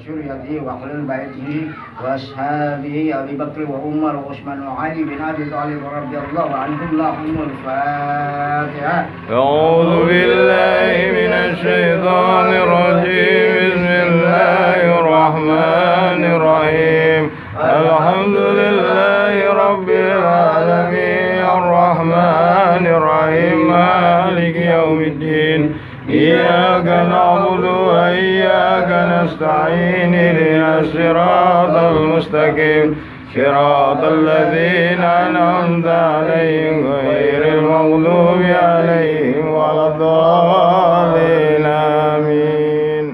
وذريته وأهل بيته وأصحابه أبي بكر وعمر وعثمان وعلي بن أبي طالب رضي الله عنهم لهم الفاتحة. أعوذ بالله من الشيطان الرجيم. بسم الله الرحمن الرحيم. الحمد لله رب العالمين الرحمن الرحيم مالك يوم الدين إياك نعبد وإياك نستعين اهدنا الصراط المستقيم صراط الذين أنعمت عليهم غير المغضوب عليهم ولا الضالين آمين.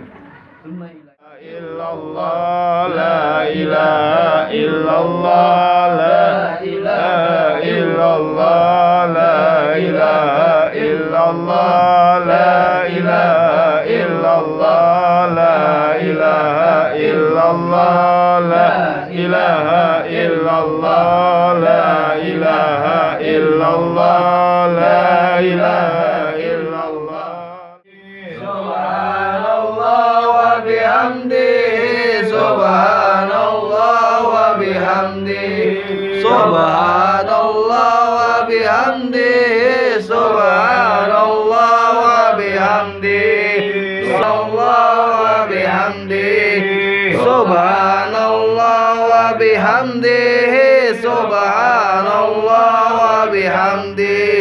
إلا الله لا إله إلا الله لا إله إلا الله لا إله إلا الله لا إله إلا الله لا إله إلا الله لا إله إلا الله لا إله إلا الله لا إله إلا الله. سبحان الله وبحمده سبحان الله وبحمده سبحان الله وبحمده سبحان الله وبحمده سبحان الله وبحمده سبحان الله وبحمده سبحان الله وبحمده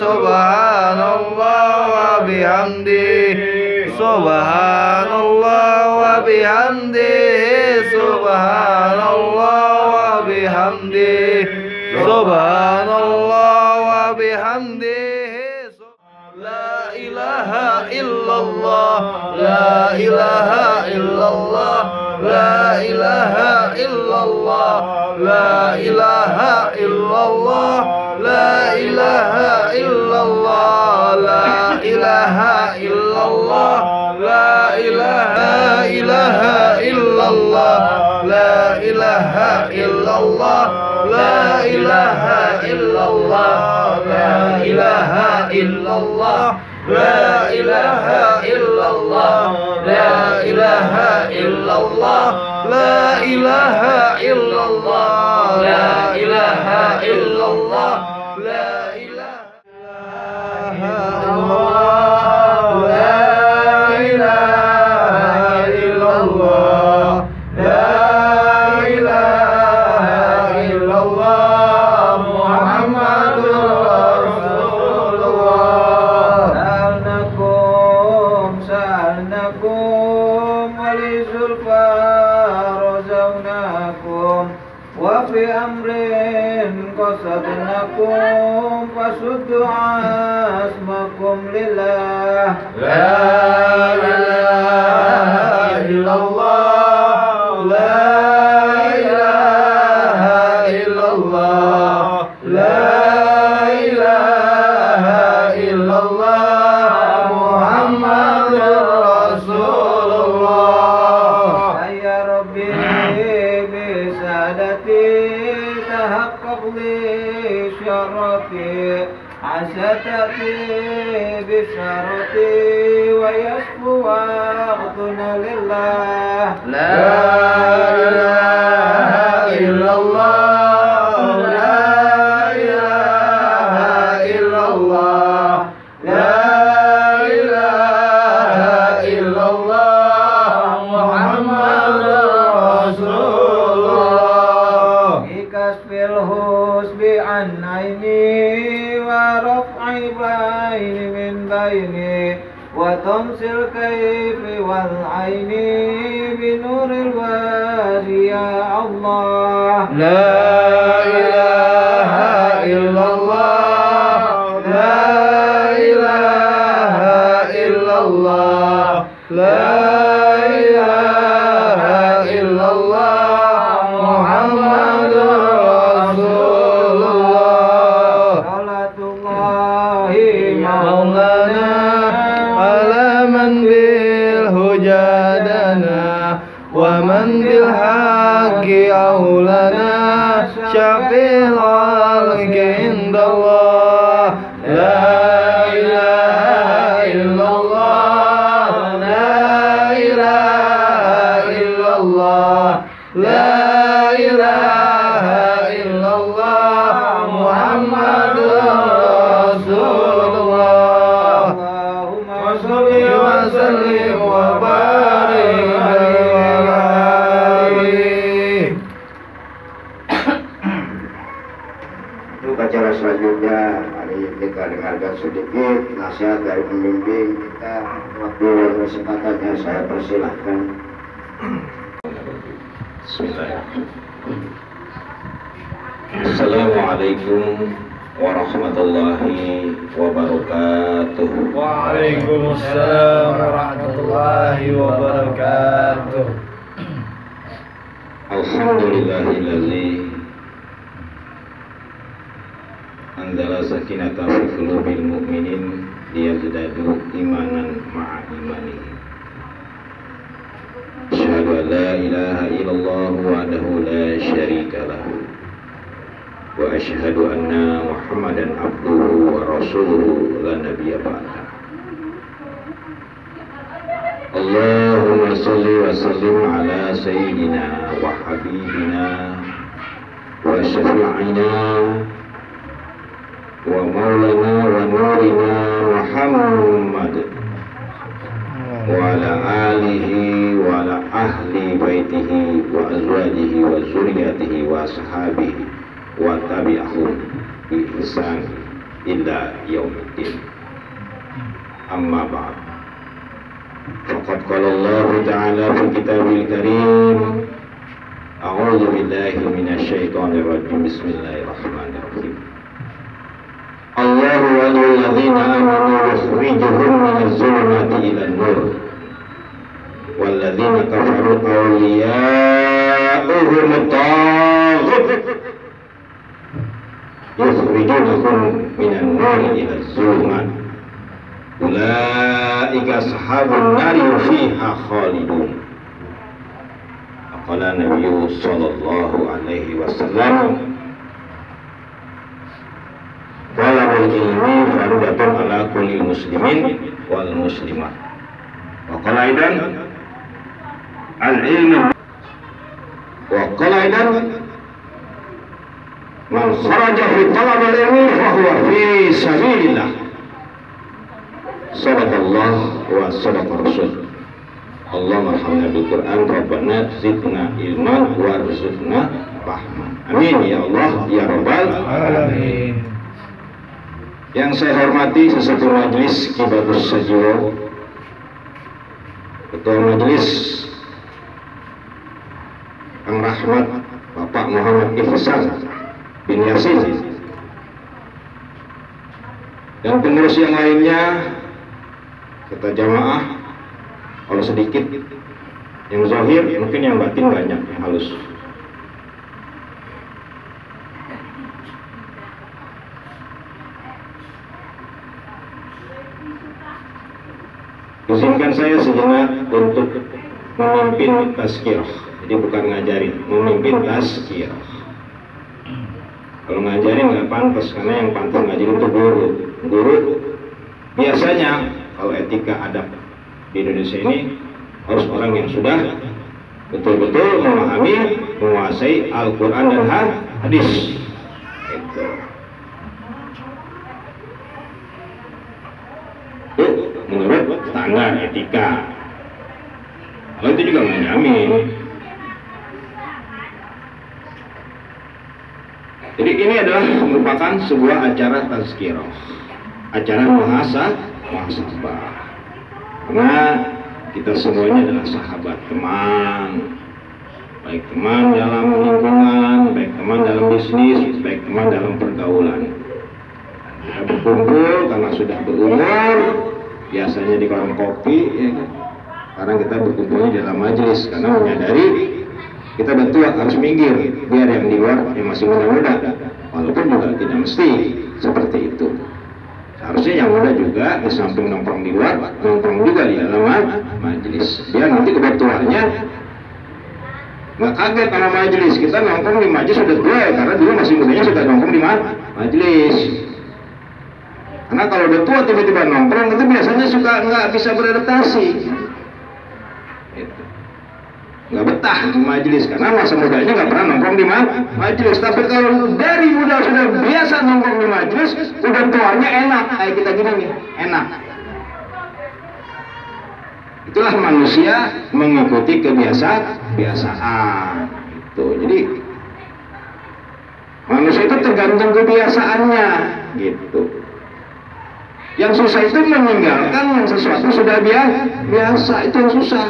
سبحان الله وبحمده سبحان الله وبحمده سبحان الله وبحمده سبحان الله وبحمده لا إله إلا الله لا إله إلا الله لا إله إلا الله لا إله إلا الله لا إله إلا الله لا إله إلا الله لا إله إلا الله لا إله إلا الله لا إله إلا الله لا إله إلا الله لا إله إلا الله لا إله إلا الله لا إله إلا الله لا إله إلا الله لا إله إلا الله لا إله إلا الله لا إله إلا الله محمد رسول الله. سألناكم ولزلفى رزقناكم وفي أمر قصدناكم فسدوا عزمكم لله. لا إله إلا الله لا إله إلا الله لا إله إلا الله محمد رسول الله. يا ربي بسادتي تحقق لي شرتي عسى تأتي بشرتي ويشفو وقتنا لله. لا إله إلا الله لا إله إلا الله لا إله إلا الله محمد رسول الله. بكشف الحسب عن عيني ورفع بعين من بيني وطمس الكيف والعين بنور الوجه يا الله. لا إله إلا الله لا إله إلا الله لا إله إلا الله محمد رسول الله. صلاة الله مولانا على من بالهدى دنا ومن بالحق أولنا شفيع الخلق عند الله. لا إله إلا الله dengarkan sedikit nasihat dari pembimbing kita. Waktu kesempatannya saya persilahkan. Bismillahirrahmanirrahim. Assalamualaikum warahmatullahi wabarakatuh. Waalaikumsalam warahmatullahi wabarakatuh. Alhamdulillahillazi anzala sakinata fi qulubil mu'minin liyazdadu imanan ma'a imanihim. Asyhadu an la ilaha illallah wahdahu la syarika lahu wa asyhadu anna Muhammadan abduhu wa rasuluhu la nabiyya ba'da. Allahumma shalli wa sallim ala sayyidina wa habibina wa syafi'ina wa maulana wa nurina Muhammad wa ala alihi wa ala ahli baitihi wa azwajihi wa zuriyatihi wa ashabihi wa tabi'ahum bi ihsan illa yaumiddin. Amma ba'd. Faqad qala Allah ta'ala fi kitabil karim, a'udzu billahi minasy syaithanir rajim. Bismillahirrahmanirrahim. Allahu waliyul ladzina amanu yukhrijuhum minadh dhulumati ilan nur wal ladzina kafaru awliya'uhum at-taghut yukhrijunahum minan nuri ilaz zulumat ulaika ashabun nari fiha khalidun. Qala Nabi sallallahu alaihi wasallam, talabul ilmi fardhatun ala kulli muslimin wal muslimat. Wa qala aidan al ilmu wa qala aidan man kharaja fi talabil ilmi fa huwa fi sabilillah. Sadaqallah wa sadaqa rasul. Allahumma hamna bil Qur'an rabbana zidna ilman warzuqna fahman. Amin ya Allah ya rabbal alamin. Yang saya hormati sesepuh majelis Kibatus Sajiwo, Ketua Majelis Kang Rahmat Bapak Muhammad Ihsan bin Yasin, dan pengurus yang lainnya, serta jamaah. Kalau sedikit yang zahir, mungkin yang batin banyak, yang halus. Izinkan saya sejenak untuk memimpin tazkirah. Jadi bukan ngajarin, memimpin tazkirah. Kalau ngajarin nggak pantas, karena yang pantas ngajarin itu guru. Guru biasanya kalau etika adab di Indonesia ini harus orang yang sudah betul-betul memahami, menguasai Al-Quran dan hadis. Itu menurut standar etika. Kalau itu juga menjamin. Jadi ini adalah merupakan sebuah acara tazkirah, acara muhasabah. Karena kita semuanya adalah sahabat, teman, baik teman dalam lingkungan, baik teman dalam bisnis, baik teman dalam pergaulan. Kita berkumpul karena sudah berumur, biasanya di warung kopi, ya kan? Sekarang kita berkumpulnya di dalam majelis karena menyadari kita bertua harus minggir, biar yang di luar yang masih muda-muda, walaupun juga tidak mesti seperti itu. Seharusnya yang muda juga di samping nongkrong di luar, nongkrong juga di dalam majelis. Biar nanti kebetulannya nggak kaget sama majelis. Kita nongkrong di majelis sudah tua, karena dulu masih mudanya sudah nongkrong di majelis. Karena kalau udah tua tiba-tiba nongkrong itu biasanya suka nggak bisa beradaptasi. Nggak betah di majelis karena masa mudanya nggak pernah nongkrong di majelis. Tapi kalau dari muda sudah biasa nongkrong di majelis, udah tuanya enak kayak kita gini nih, enak. Itulah manusia mengikuti kebiasaan. Itu jadi manusia itu tergantung kebiasaannya, gitu. Yang susah itu meninggalkan yang sesuatu sudah biasa, itu yang susah.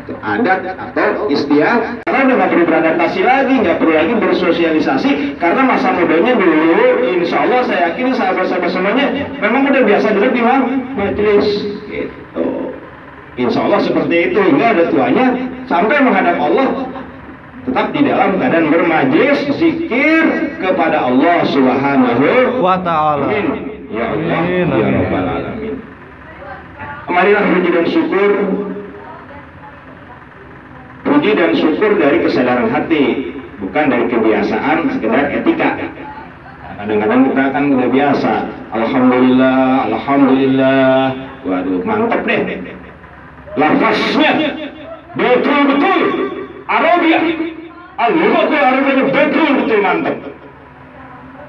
Adat atau istiadat, karena udah nggak perlu beradaptasi lagi, nggak perlu lagi bersosialisasi, karena masa mudanya dulu, insya Allah saya yakin sahabat-sahabat semuanya memang udah biasa duduk di majelis, gitu. Insya Allah seperti itu, hingga ada tuanya sampai menghadap Allah tetap di dalam keadaan bermajlis zikir kepada Allah Subhanahu wa ta'ala. Ya Allah, ya Rabbal Alamin. Marilah puji dan syukur, puji dan syukur dari kesadaran hati, bukan dari kebiasaan sekedar etika. Kadang-kadang kita kan udah biasa, alhamdulillah, alhamdulillah, waduh mantap deh, lafaznya betul-betul Arabia, al-lughatul Arabiyah betul-betul mantap.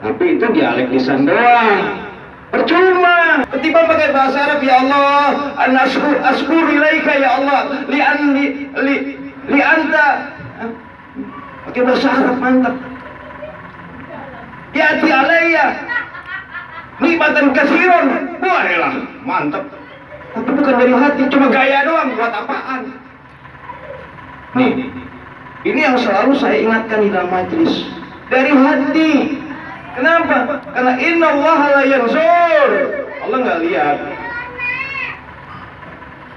Tapi itu dialek lisan doang, percuma. Ketimbang pakai bahasa Arab, ya Allah, askur ilaika ya Allah, li anta, pakai bahasa Arab mantap. Yati alayya nikmatan katsiran, wah mantap. Tapi bukan dari hati, cuma gaya doang, buat apaan? Nih, ini yang selalu saya ingatkan di dalam majlis, dari hati. Kenapa? Karena inna Allah la yanzur, Allah nggak lihat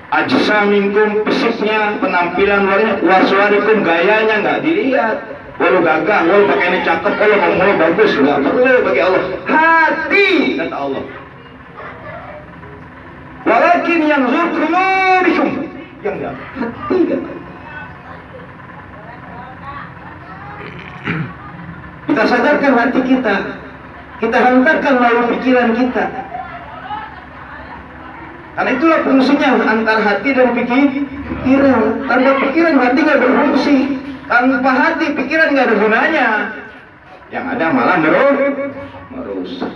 ajsaminkum, fisiknya, penampilan luarnya, waswarikum, gayanya nggak dilihat. Walau gagah, walau pakaiannya cakep, walau ngomongnya bagus, nggak perlu bagi Allah. Hati, kata Allah. Walakin yanzur qulubikum, yang nggak hati, kata Allah. Kita sadarkan hati kita, kita hantarkan melalui pikiran kita. Karena itulah fungsinya antara hati dan pikiran. Tanpa pikiran hati nggak berfungsi. Tanpa hati pikiran nggak ada gunanya. Yang ada malah merusak.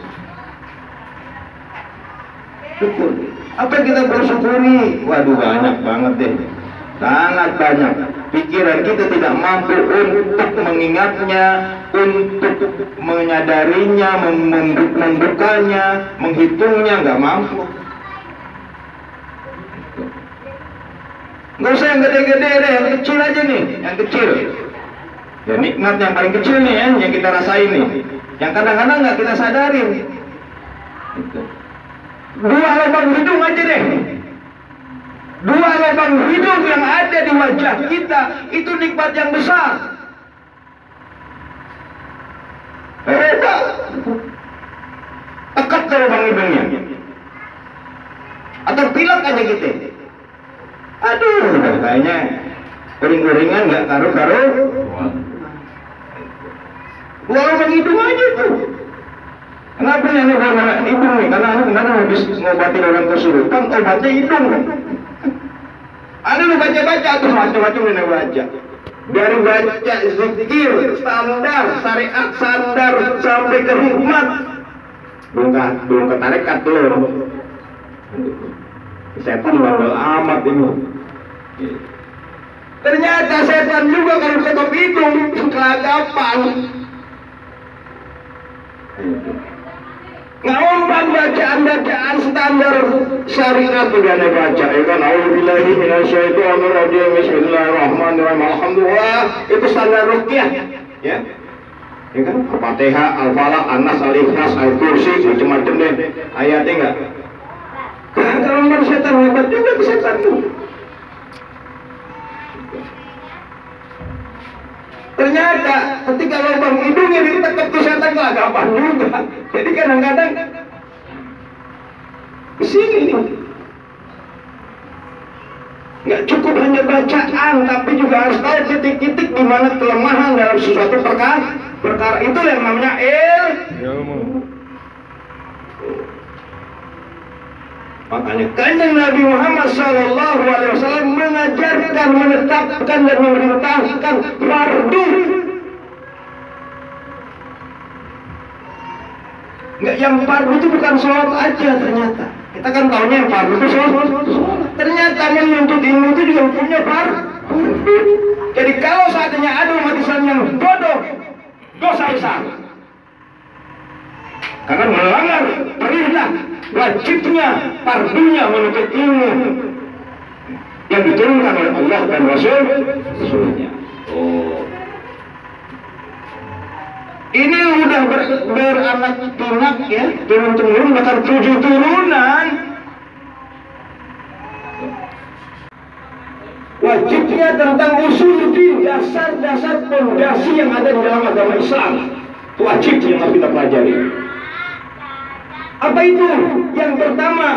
Syukur. Apa yang kita bersyukuri? Waduh banyak banget deh. Sangat banyak. Pikiran kita tidak mampu untuk mengingatnya, untuk menyadarinya, membukanya, menghitungnya, nggak mampu. Nggak usah yang gede-gede deh, yang kecil aja nih, yang kecil. Ya nikmat yang paling kecil nih ya, yang kita rasain nih, yang kadang-kadang nggak kita sadarin. Dua lubang hidung aja deh. Dua lubang hidung yang ada di wajah kita, itu nikmat yang besar. Beda. Tekat ke lubang hidungnya. Atau pilek aja gitu. Aduh, kayaknya uring-uringan nggak karu-karu. Dua lubang hidung aja tuh. Kenapa nih anak hidung nih? Karena anak kemarin habis ngobatin orang kesurupan, obatnya hidung. Ada lu baca-baca tuh macam-macam yang baca. Dari baca zikir, standar, syariat standar sampai ke hikmat. Belum ke tarekat tuh. Setan bandel amat ini. Ternyata setan juga kalau sekop hidung kelagapan. Ngomong bacaan standar syariat udah anda baca, ya kan? A'udzubillahi minasyaitonir rajim. Bismillahirrahmanirrahim. Alhamdulillah, itu standar ruqyah, ya. Ya kan? Al-Fatihah, Al-Falaq, An-Nas, Al-Ikhlas, Al-Kursi, macam-macam deh ayatnya enggak. Kalau setan hebat juga ke setan tuh. Ternyata ketika lubang hidungnya ditekuk ke setan kelagapan juga. Jadi kadang-kadang kesini nih. Nggak cukup hanya bacaan, tapi juga harus tahu titik-titik di mana kelemahan dalam sesuatu perkara itu yang namanya ilmu. Makanya Kanjeng Nabi Muhammad SAW mengajarkan, menetapkan dan memerintahkan fardu. Nggak, yang fardu itu bukan sholat aja ternyata. Kita kan tahunya yang fardu itu sholat. Ternyata menuntut ilmu itu juga punya fardu. Jadi kalau seandainya ada umat Islam yang bodoh, dosa besar. karena melanggar perintah wajibnya fardunya menuntut ilmu yang diturunkan oleh Allah dan Rasulnya. Oh, ini udah beranak pinak ya, turun temurun bahkan 7 turunan. Wajibnya tentang usul din, dasar-dasar fondasi yang ada di dalam agama Islam, wajib yang harus kita pelajari. Apa itu? Yang pertama,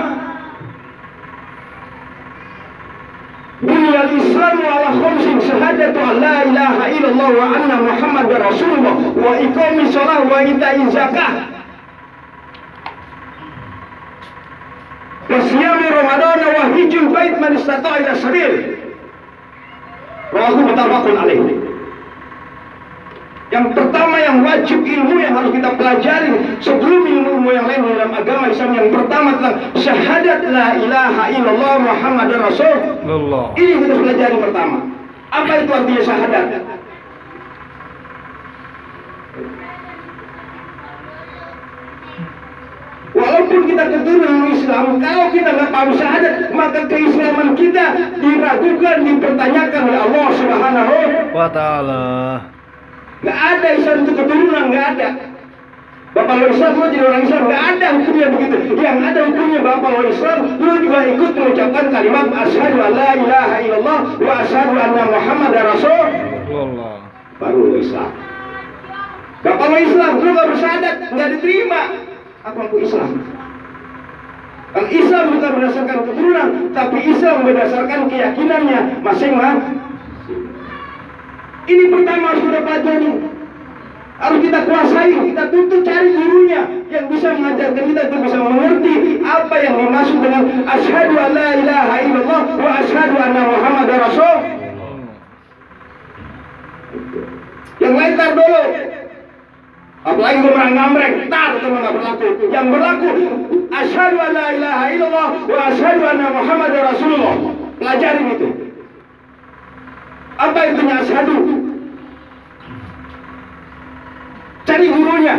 Bunyal Islamu ala khamsin syahadatu an la ilaha illallah wa anna Muhammadar Rasulullah wa iqamis shalah wa ita'iz zakah wa siyami Ramadan wa hijjul bait man istata'a ila sabil. Rawahu muttafaqun alaih. Yang pertama yang wajib ilmu yang harus kita pelajari sebelum ilmu yang lain dalam agama Islam, yang pertama tentang syahadat la ilaha illallah Muhammadar Rasulullah. Ini kita pelajari pertama. Apa itu artinya syahadat? Walaupun kita keturunan Islam, kalau kita nggak paham syahadat, maka keislaman kita diragukan, dipertanyakan oleh Allah Subhanahu wa ta'ala. Nggak ada Islam itu keturunan, nggak ada. Bapak lo Islam, lo jadi orang Islam, nggak ada hukumnya begitu. Yang ada hukumnya bapak lo Islam, lo juga ikut mengucapkan kalimat asyhadu an la ilaha illallah wa asyhadu anna Muhammadar Rasulullah. Baru lo Islam. Bapak lo Islam, lo nggak bersyahadat, nggak diterima. Aku Islam. Kan Islam bukan berdasarkan keturunan, tapi Islam berdasarkan keyakinannya masing-masing. Ini pertama harus kita pelajari, harus kita kuasai, kita tuntut cari gurunya yang bisa mengajarkan kita untuk bisa mengerti apa yang dimaksud dengan asyhadu an la ilaha illallah wa asyhadu anna Muhammadar Rasul. Yang lain tar dulu, apalagi orang ngamreng, tar itu nggak berlaku. Yang berlaku asyhadu an la ilaha illallah wa asyhadu anna Muhammadar Rasulullah. Pelajarin itu. Apa itu asyhadu? Cari gurunya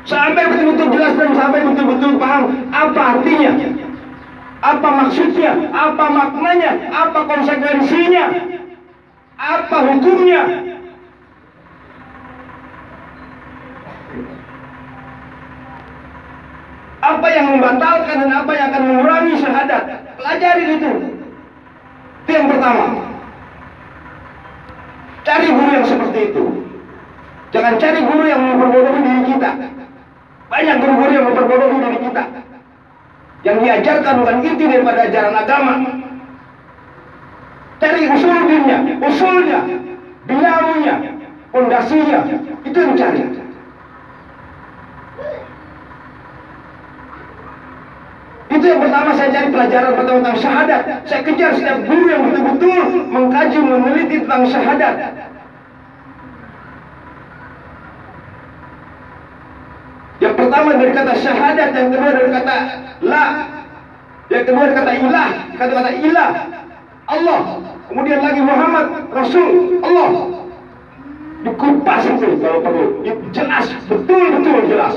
sampai betul-betul jelas dan sampai betul-betul paham apa artinya, apa maksudnya, apa maknanya, apa konsekuensinya, apa hukumnya. Apa yang membatalkan dan apa yang akan mengurangi syahadat. Pelajari itu. Itu yang pertama. Cari guru yang seperti itu. Jangan cari guru yang memperbodohi diri kita. Banyak guru-guru yang memperbodohi diri kita. Yang diajarkan bukan inti daripada ajaran agama. Cari usulnya, binamunya, fondasinya. Itu yang cari. Itu yang pertama saya cari pelajaran pertama tentang syahadat. Saya kejar setiap guru yang betul-betul mengkaji, meneliti tentang syahadat. Yang pertama dari kata syahadat, yang kedua dari kata la, yang kedua dari kata ilah, kata ilah Allah, kemudian lagi Muhammad Rasul Allah. Dikupas itu kalau perlu, jelas, betul-betul jelas.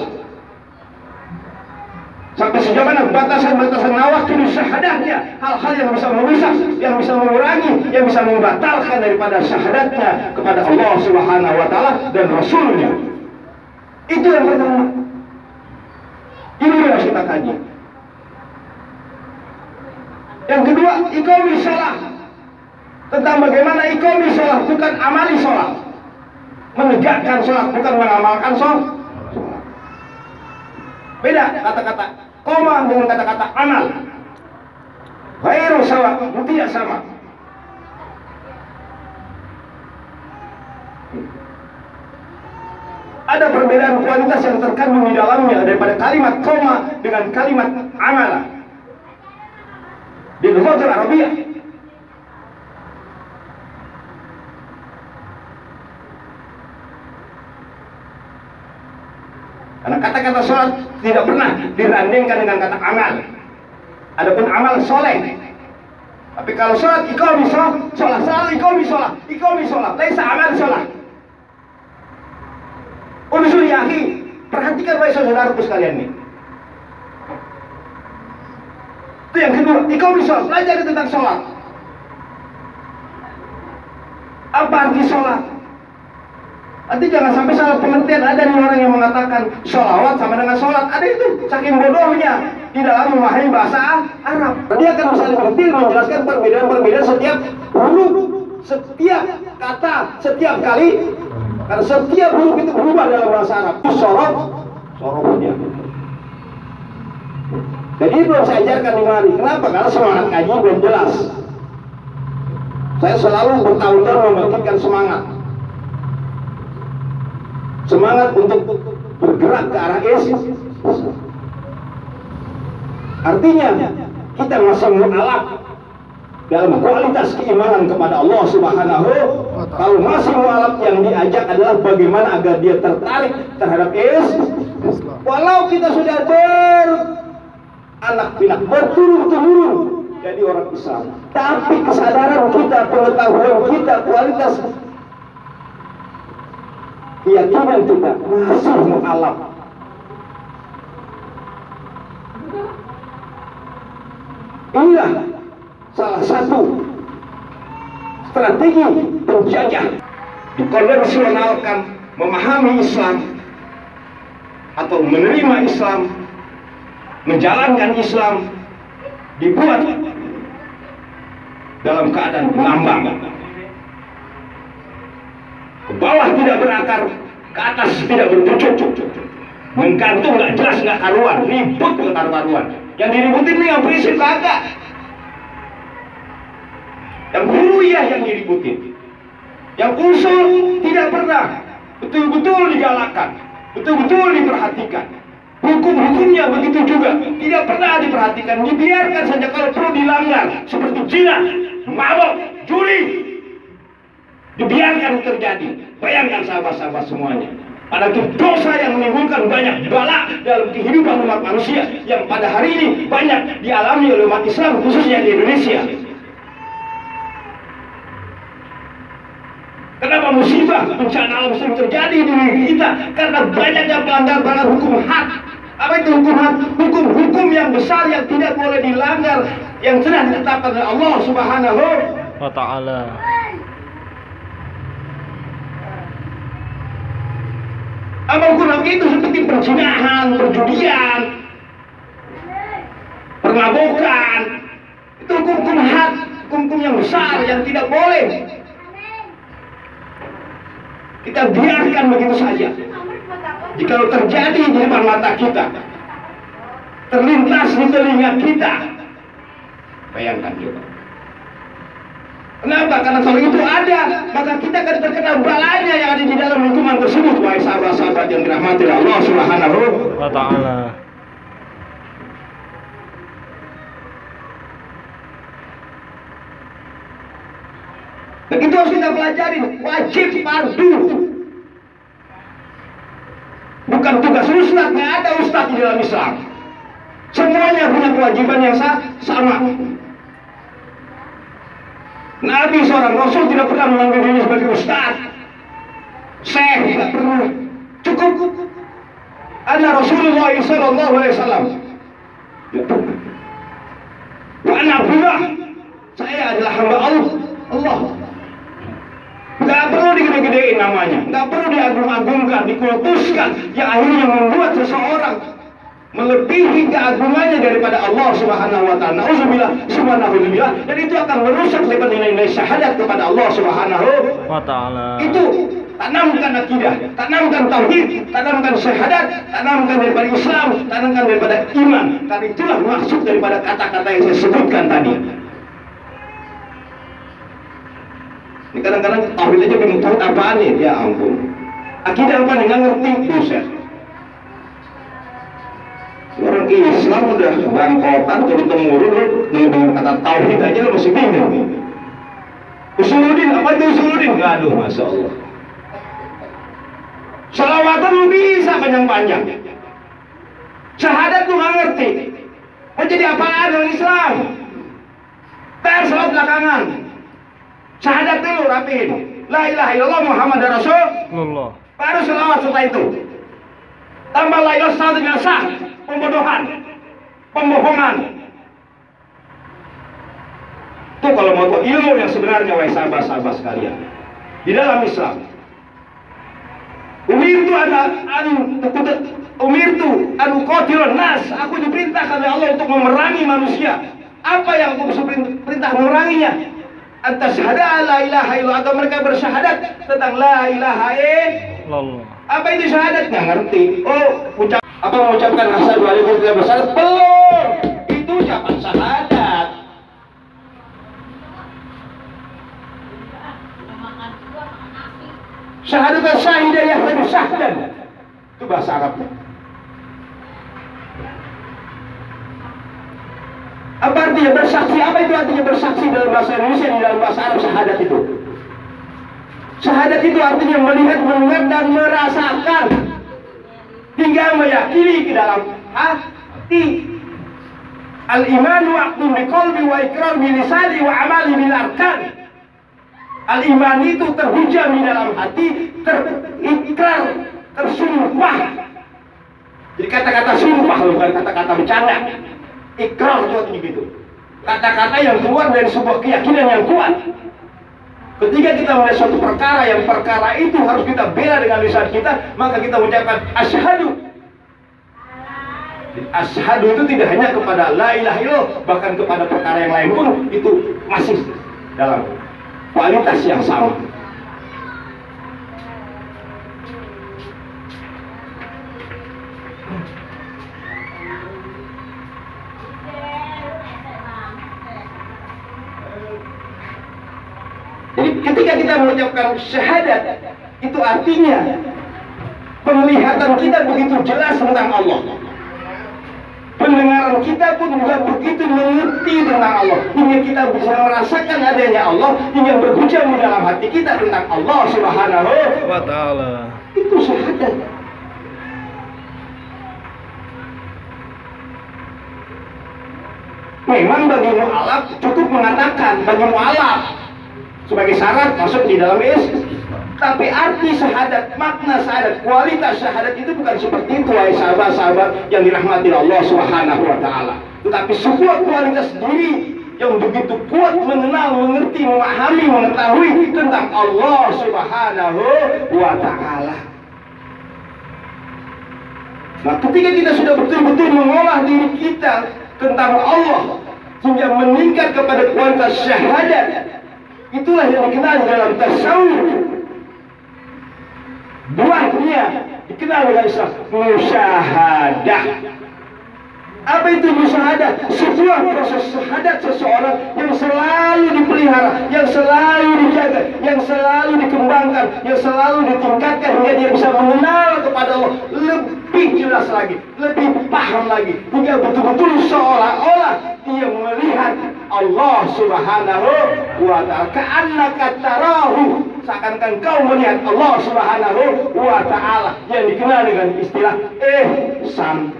Sampai sejauh mana batasan-batasan nawakil syahadahnya, hal-hal yang bisa merusak, yang bisa mengurangi, yang bisa membatalkan daripada syahadatnya kepada Allah Subhanahu wa ta'ala dan Rasulnya. Itu yang pertama. Ini yang harus kita kaji. Yang kedua, iqamis shalah. Tentang bagaimana iqamis shalah, bukan amali shalah. Menegakkan shalah, bukan mengamalkan shalah. Beda kata-kata koma dengan kata-kata amal. Ghairu sawa, tidak sama. Ada perbedaan kualitas yang terkandung di dalamnya daripada kalimat koma dengan kalimat amal. Di lughatul Arabiyah. Karena kata-kata sholat tidak pernah dirandingkan dengan kata amal. Adapun amal soleh. Tapi kalau sholat iqamis sholat, selalu iqamis sholat, laisa amal sholat. Unsur yahi, perhatikan baik saudaraku sekalian nih. Itu yang kedua, iqamah sholat, pelajari tentang sholat. Apa arti sholat? Nanti jangan sampai salah pengertian. Ada nih orang yang mengatakan sholawat sama dengan sholat. Ada itu, saking bodohnya di dalam memahami bahasa Arab. Dia akan saling mengerti, menjelaskan perbedaan-perbedaan setiap huruf, setiap kata, setiap kali. Karena setiap huruf itu berubah dalam bahasa Arab. Itu sorofnya. Jadi belum saya ajarkan di mari. Kenapa? Karena semangat ngaji belum jelas. Saya selalu bertahun-tahun membangkitkan semangat untuk bergerak ke arah Islam. Artinya kita masih mu'alaf dalam kualitas keimanan kepada Allah Subhanahu. Kalau masih mu'alaf, yang diajak adalah bagaimana agar dia tertarik terhadap Islam. Walau kita sudah beranak pinak, berturun-turun jadi orang Islam, tapi kesadaran kita, pengetahuan kita, kualitas keyakinan kita masih mu'alaf. Inilah salah satu strategi penjajah dikonvensionalkan memahami Islam atau menerima Islam, menjalankan Islam, dibuat dalam keadaan ngambang. Ke bawah tidak berakar, ke atas tidak berpucuk, menggantung nggak jelas, nggak karuan, ribut nggak karuan. Yang diributin ini yang prinsip kagak, yang huruyah yang diributin, yang usul tidak pernah betul-betul digalakkan, betul-betul diperhatikan. Hukum-hukumnya begitu juga tidak pernah diperhatikan, dibiarkan saja. Kalau perlu dilanggar seperti zina, mabok, judi, dibiarkan terjadi. Bayangkan sahabat-sahabat semuanya, ada dosa yang menimbulkan banyak bala dalam kehidupan umat manusia yang pada hari ini banyak dialami oleh umat Islam, khususnya di Indonesia. Kenapa musibah bencana alam sering terjadi di negeri kita? Karena banyaknya pelanggaran hukum had. Apa itu hukum had? Hukum-hukum yang besar yang tidak boleh dilanggar, yang sudah ditetapkan oleh Allah Subhanahu wa ta'ala. Amal hukum itu seperti perzinahan, perjudian, permabukan. Itu hukum-hukum had, hukum-hukum yang besar yang tidak boleh kita biarkan begitu saja. Jika terjadi di depan mata kita, terlintas di telinga kita, bayangkan juga. Kenapa? Karena kalau itu ada, maka kita akan terkena balanya yang ada di dalam hukuman tersebut. Wahai sahabat-sahabat yang dirahmati Allah Subhanahu wa ta'ala. Dan itu harus kita pelajari, wajib fardu. Bukan tugas ustaz, nggak ada ustaz di dalam Islam. Semuanya punya kewajiban yang sama. Nabi seorang Rasul tidak pernah mengambil diri sebagai ustaz, syekh, tidak pernah. Cukup ada Rasulullah Sallallahu Alaihi Wasallam. Wa ana Abdullah, saya adalah hamba Allah. Nggak perlu digede-gedein namanya, nggak perlu diagung-agungkan, dikultuskan, yang akhirnya membuat seseorang melebihi keagungannya daripada Allah Subhanahu wa ta'ala. Nauzubillah, subhanallah. Dan itu akan merusak nilai-nilai syahadat kepada Allah Subhanahu wa ta'ala. Itu tanamkan akidah, tanamkan tauhid, tanamkan syahadat, tanamkan daripada Islam, tanamkan daripada iman. Karena itulah maksud daripada kata-kata yang saya sebutkan tadi. Ini kadang-kadang tauhid aja bingung, tauhid apaan nih? Ya ampun, akidah apa nih? Nggak ngerti, buset. Orang Islam udah bangkotan turun-temurun, dengan kata tauhid aja lo masih bingung. Usuluddin, apa itu usuluddin? Aduh, masya Allah. Salawatan lu bisa panjang-panjang, syahadat lu nggak ngerti. Mau jadi apaan dalam Islam? Salat belakangan. Syahadat dulu rapiin. La ilaha illallah Muhammad Rasulullah. baru selawat setelah itu. Tambah la ilaha illallah dengan sah, pembodohan, pembohongan. Itu kalau mau tahu ilmu yang sebenarnya, wahai sahabat-sahabat sekalian, di dalam Islam. Umirtu an uqatilun nas. Aku diperintahkan oleh Allah untuk memerangi manusia. Apa yang aku perintah memeranginya? Antasyhada la ilaha illallah, atau mereka bersyahadat tentang la ilaha illallah. Apa itu syahadat? Nggak ngerti. Apa mengucapkan asyhadu alla ilaha illallah bersyahadat? Belum. Itu ucapan syahadat. Syahadat syahidah yang lebih syahdan. Itu bahasa Arabnya. Apa artinya bersaksi? Apa itu artinya bersaksi dalam bahasa Indonesia? Di dalam bahasa Arab syahadat itu. Syahadat itu artinya melihat, mendengar, dan merasakan hingga meyakini ke dalam hati. Al-imanu aqdun biqalbi wa iqrar bilisani wa amali bil arkan. Al-iman itu terhujam di dalam hati, terikrar, tersumpah. Jadi kata-kata sumpah, bukan kata-kata bercanda. Ikrar itu artinya gitu. Kata-kata yang keluar dari sebuah keyakinan yang kuat. Ketika kita melihat suatu perkara, yang perkara itu harus kita bela dengan lisan kita, maka kita mengucapkan asyhadu. Asyhadu itu tidak hanya kepada la ilaha illallah, bahkan kepada perkara yang lain pun itu masih dalam kualitas yang sama. Jadi ketika kita mengucapkan syahadat, itu artinya penglihatan kita begitu jelas tentang Allah. Pendengaran kita pun juga begitu mengerti tentang Allah, hingga kita bisa merasakan adanya Allah, hingga berhujam di dalam hati kita tentang Allah Subhanahu wa Ta'ala. Itu syahadat. Memang bagi mu'alaf cukup mengatakan, bagi mu'alaf sebagai syarat masuk di dalam Islam. Tapi arti syahadat, makna syahadat, kualitas syahadat itu bukan seperti itu, wahai sahabat-sahabat yang dirahmati Allah Subhanahu wa Ta'ala. Tetapi sebuah kualitas diri yang begitu kuat, mengenal, mengerti, memahami, mengetahui tentang Allah Subhanahu wa Ta'ala. Nah, ketika kita sudah betul-betul mengolah diri kita tentang Allah hingga meningkat kepada kualitas syahadat, itulah yang dikenal dalam tasawuf. Buahnya dikenal dengan istilah musyahadah. Apa itu musyahadah? Sebuah proses syahadat seseorang yang selalu dipelihara, yang selalu dijaga, yang selalu dikembangkan, yang selalu ditingkatkan hingga dia bisa mengenal kepada Allah lebih jelas lagi, lebih paham lagi, hingga betul-betul seolah-olah dia melihat Allah Subhanahu wa Ta'ala. Ka'annaka tarahu, seakan-akan kau melihat Allah Subhanahu wa Ta'ala, yang dikenal dengan istilah ihsan.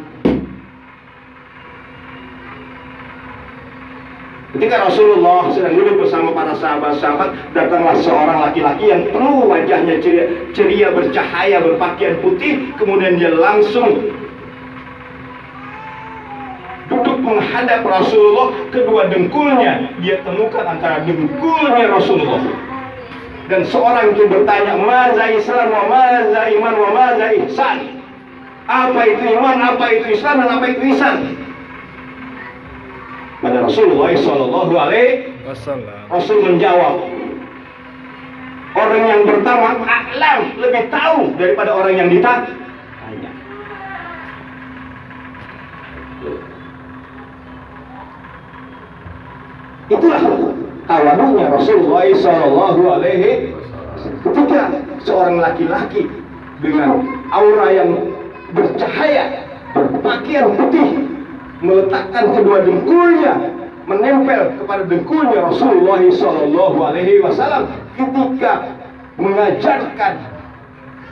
Ketika Rasulullah sedang duduk bersama para sahabat-sahabat, datanglah seorang laki-laki yang penuh wajahnya ceria, bercahaya, berpakaian putih. Kemudian dia langsung duduk menghadap Rasulullah. Kedua dengkulnya dia temukan antara dengkulnya Rasulullah. Dan seorang itu bertanya, maza Islam wa maza iman wa maza ihsan. Apa itu iman, apa itu Islam, dan apa itu ihsan? Pada Rasulullah Sallallahu Alaihi Wasallam, Rasul menjawab, orang yang pertama a'lam, lebih tahu daripada orang yang ditanya. Itulah tawadunya Rasulullah Sallallahu Alaihi Wasallam. Ketika seorang laki-laki dengan aura yang bercahaya, berpakaian putih, meletakkan kedua dengkulnya menempel kepada dengkulnya Rasulullah Sallallahu Alaihi Wasallam ketika mengajarkan,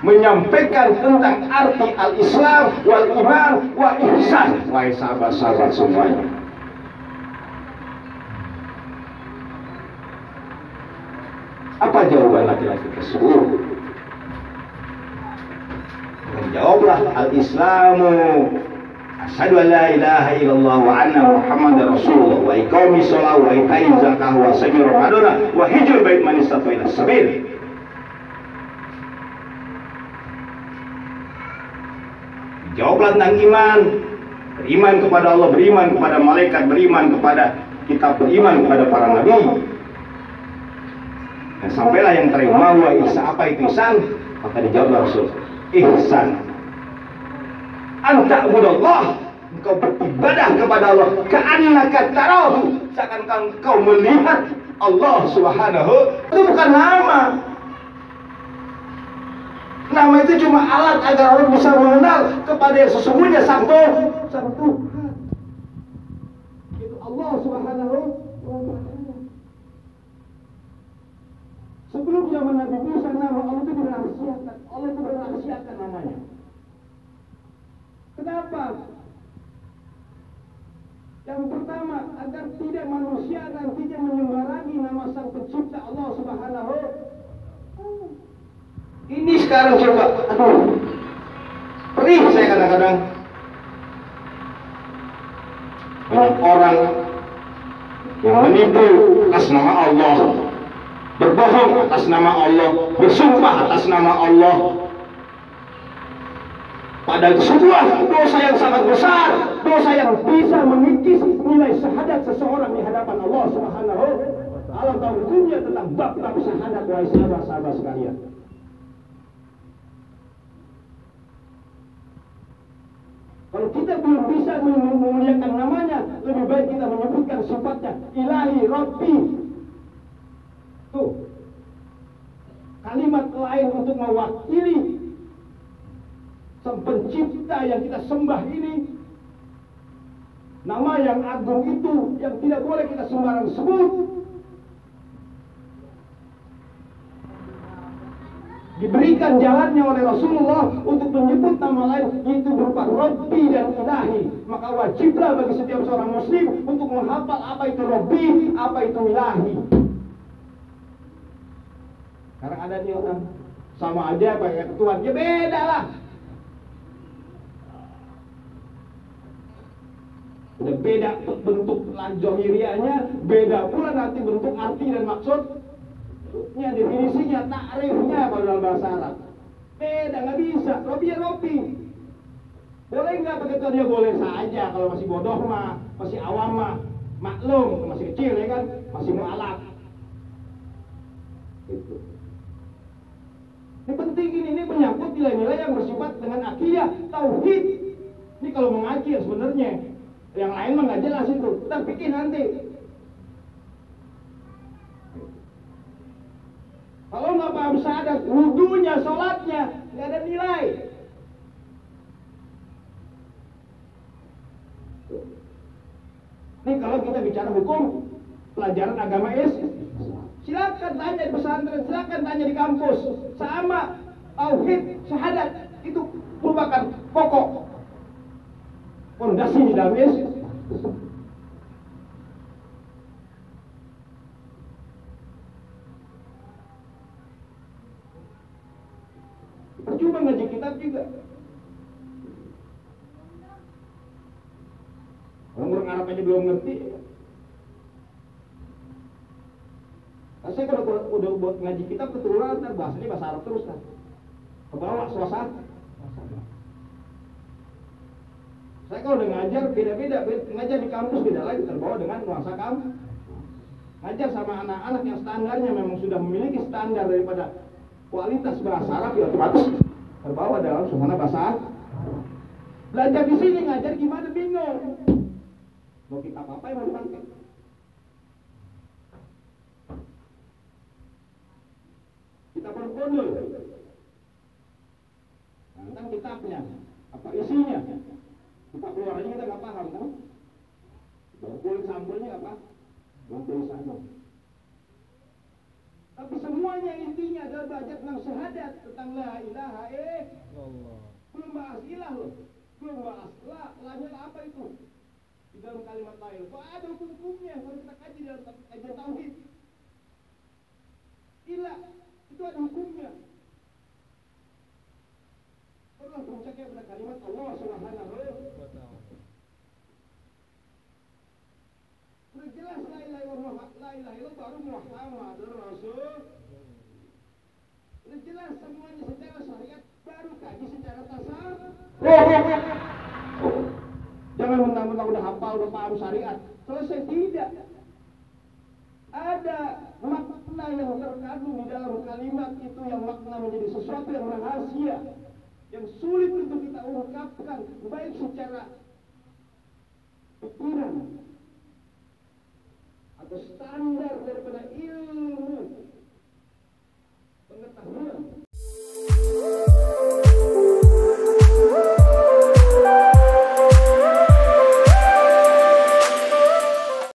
menyampaikan tentang arti al-Islam wal iman wa ihsan. Wahai sahabat-sahabat semuanya, apa jawaban laki-laki tersebut? adalah al-Islamu asyhadu an la ilaha illallah wa anna muhammadar rasulullah wa iqamis shalah wa itaiz zakah wa shaumi ramadan wa hijrul bait man istata ila sabil. Jawablah tentang iman. Beriman kepada Allah, beriman kepada malaikat, beriman kepada kitab, beriman kepada para nabi. Dan sampailah yang terakhir, wa ihsan. Apa itu ihsan? Maka dijawab Rasul, ihsan anta budallah, engkau beribadah kepada Allah ka'annaka tarahu, seakan engkau melihat Allah Subhanahu. Itu bukan nama. Nama itu cuma alat agar orang bisa mengenal kepada yang sesungguhnya sang Tuhan. Itu Allah Subhanahu wa ta'ala. Sebelum zaman Nabi Musa, nama Allah itu dirahasiakan. Allah itu merahasiakan namanya. Kenapa? Yang pertama, agar tidak manusia nantinya menyembarangi nama sang pencipta Allah Subhanahu wa ta'ala. Ini sekarang coba, aduh, perih saya kadang-kadang. Banyak orang yang menipu atas nama Allah, berbohong atas nama Allah, bersumpah atas nama Allah. Padahal sebuah dosa yang sangat besar, dosa yang bisa mengikis nilai syahadat seseorang di hadapan Allah Subhanahu wa ta'ala. Allah tahu hukumnya tentang bab-bab syahadat, wahai sahabat-sahabat sekalian. Kalau kita belum bisa memuliakan namanya, lebih baik kita menyebutkan sifatnya Ilahi, Rabbi. Tuh, kalimat lain untuk mewakili sang pencipta yang kita sembah ini. Nama yang agung itu yang tidak boleh kita sembarang sebut. Diberikan jalannya oleh Rasulullah untuk menyebut nama lain, yaitu berupa Rabbi dan Ilahi. Maka wajiblah bagi setiap seorang muslim untuk menghafal apa itu Rabbi, apa itu Ilahi. Karena ada nih orang sama aja pakai Tuhan, ya beda lah. Udah beda bentuk lahiriahnya, beda pula nanti bentuk arti dan maksud. Definisinya, takrifnya kalau dalam bahasa Arab beda, nggak bisa. Robi ya Robi, boleh nggak pakai Tuhan? Ya boleh saja kalau masih bodoh mah, masih awam mah, maklum, masih kecil ya kan, masih mu'alaf gitu. Ini penting, ini menyangkut nilai-nilai yang bersifat dengan akidah, tauhid. Ini kalau mengaji ya sebenarnya, yang lain mah nggak jelas itu, kita pikir nanti. Kalau nggak paham syahadat, wudunya, sholatnya, nggak ada nilai. Nih kalau kita bicara hukum, pelajaran agama silakan tanya di pesantren, silakan tanya di kampus. Sama, tauhid, syahadat, itu merupakan pokok fondasi di dalam Islam. Percuma ngaji kitab juga. Orang Arab aja belum ngerti. Saya kalau udah buat ngaji kitab keturunan, ntar bahasanya bahasa Arab terus kan. Kebawa suasana. Saya kalau udah ngajar beda-beda, ngajar di kampus beda lagi, terbawa dengan nuansa kamu. Ngajar sama anak-anak yang standarnya memang sudah memiliki standar daripada kualitas bahasa Arab, ya otomatis terbawa dalam suasana bahasa Arab. Belajar di sini ngajar gimana bingung. Mau kitab apa yang mau dipakai? Kitab berkondol. Tentang kitabnya, apa isinya? Kita keluarnya kita nggak paham kan? Kulit sambelnya apa? Tulisannya. Tapi semuanya intinya adalah belajar tentang syahadat, tentang la ilaha illallah. Belum bahas ilah loh, belum bahas lahnya apa itu di dalam kalimat la ilaha. Kok ada hukum-hukumnya kalau kita kaji dalam kajian tauhid. Ilah itu ada hukumnya. itulah puncaknya pada kalimat Allah Subhanahu. Udah jelas la ilaha illallah baru Muhammadur Rasul. Udah jelas semuanya secara syariat, baru kaji secara tasawuf. Jangan mentang-mentang udah hafal, udah paham syariat, selesai tidak. Ada makna yang terkandung di dalam kalimat itu, yang makna menjadi sesuatu yang rahasia, yang sulit untuk kita ungkapkan, baik secara pikiran atau standar daripada ilmu